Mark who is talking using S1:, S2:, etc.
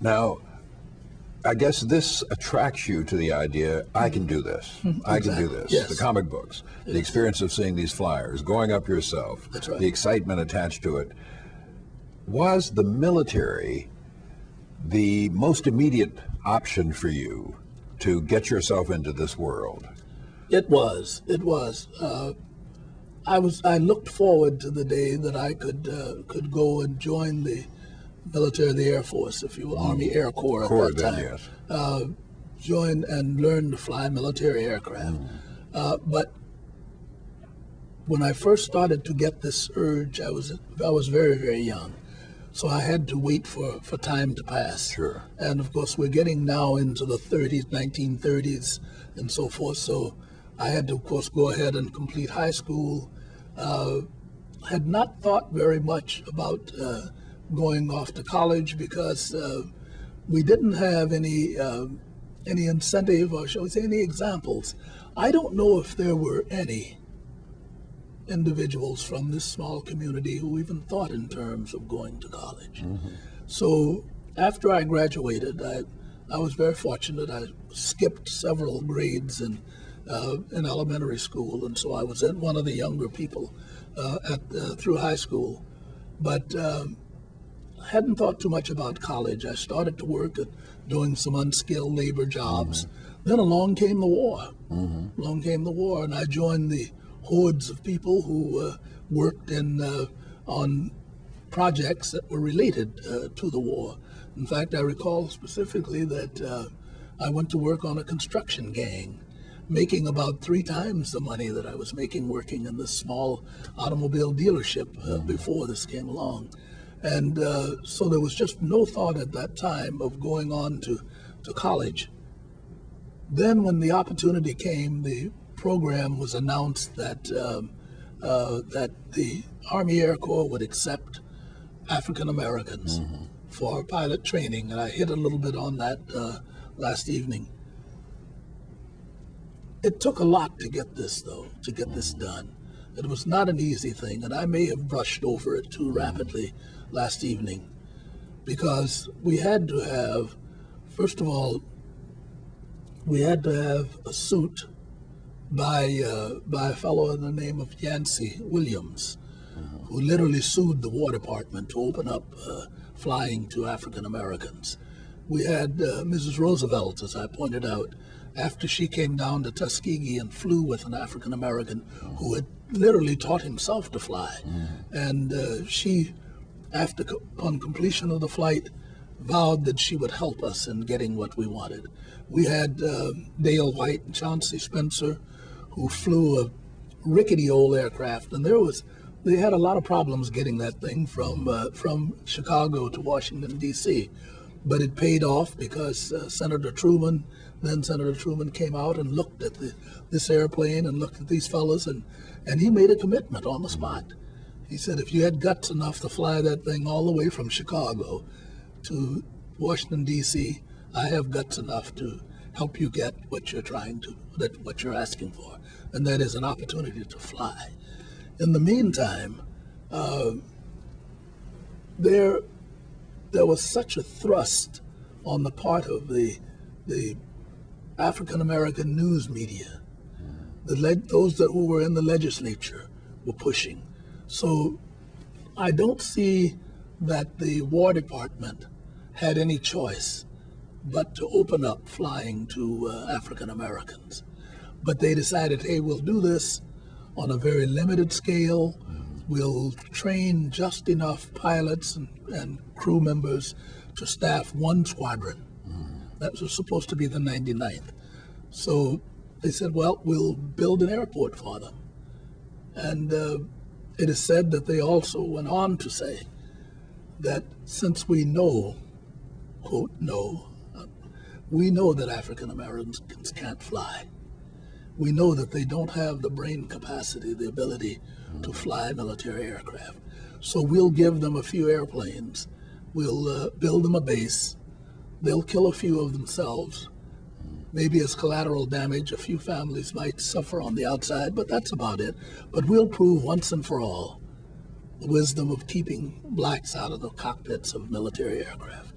S1: Now, I guess this attracts you to the idea, I can do this. I can do this.
S2: Yes.
S1: The comic books, the experience of seeing these flyers, going up yourself,
S2: That's right.
S1: the excitement attached to it. Was the military the most immediate option for you to get yourself into this world?
S2: It was. It was. I looked forward to the day that I could go and join the military, the Air Force, if you will, Army Air Corps at that time.
S1: Then, yes.
S2: Join and learn to fly military aircraft. But when I first started to get this urge, I was very, very young. So I had to wait for time to pass.
S1: Sure.
S2: And of course, we're getting now into the 30s, 1930s, and so forth. So I had to, of course, go ahead and complete high school. Had not thought very much about going off to college because we didn't have any incentive, or shall we say, any examples. I don't know if there were any individuals from this small community who even thought in terms of going to college. So after I graduated, I was very fortunate. I skipped several grades in elementary school, and so I was one of the younger people through high school. But hadn't thought too much about college. I started to work at doing some unskilled labor jobs. Then along came the war. Along came the war, and I joined the hordes of people who worked on projects that were related to the war. In fact, I recall specifically that I went to work on a construction gang, making about 3 times the money that I was making working in this small automobile dealership before this came along. And so there was just no thought at that time of going on to college. Then when the opportunity came, the program was announced that the Army Air Corps would accept African Americans for pilot training, and I hit a little bit on that last evening. It took a lot to get this, though, to get this done. It was not an easy thing, and I may have brushed over it too rapidly last evening, because we had to have, first of all, we had to have a suit by a fellow in the name of Yancey Williams, who literally sued the War Department to open up flying to African Americans. We had Mrs. Roosevelt, as I pointed out, after she came down to Tuskegee and flew with an African American who had literally taught himself to fly. And she, upon completion of the flight, vowed that she would help us in getting what we wanted. We had Dale White and Chauncey Spencer, who flew a rickety old aircraft, and they had a lot of problems getting that thing from Chicago to Washington, D.C. But it paid off because Senator Truman came out and looked at this airplane and looked at these fellas, and he made a commitment on the spot. He said, if you had guts enough to fly that thing all the way from Chicago to Washington, D.C., I have guts enough to help you get what what you're asking for, and that is an opportunity to fly. In the meantime, there was such a thrust on the part of the African American news media. Those who were in the legislature were pushing. So I don't see that the War Department had any choice but to open up flying to African Americans. But they decided, hey, we'll do this on a very limited scale. We'll train just enough pilots and crew members to staff one squadron. That was supposed to be the 99th. So they said, well, we'll build an airport for them. And it is said that they also went on to say that since we know, quote, we know that African Americans can't fly. We know that they don't have the brain capacity, the ability to fly military aircraft. So we'll give them a few airplanes. We'll build them a base. They'll kill a few of themselves. Maybe as collateral damage, a few families might suffer on the outside, but that's about it. But we'll prove once and for all the wisdom of keeping blacks out of the cockpits of military aircraft.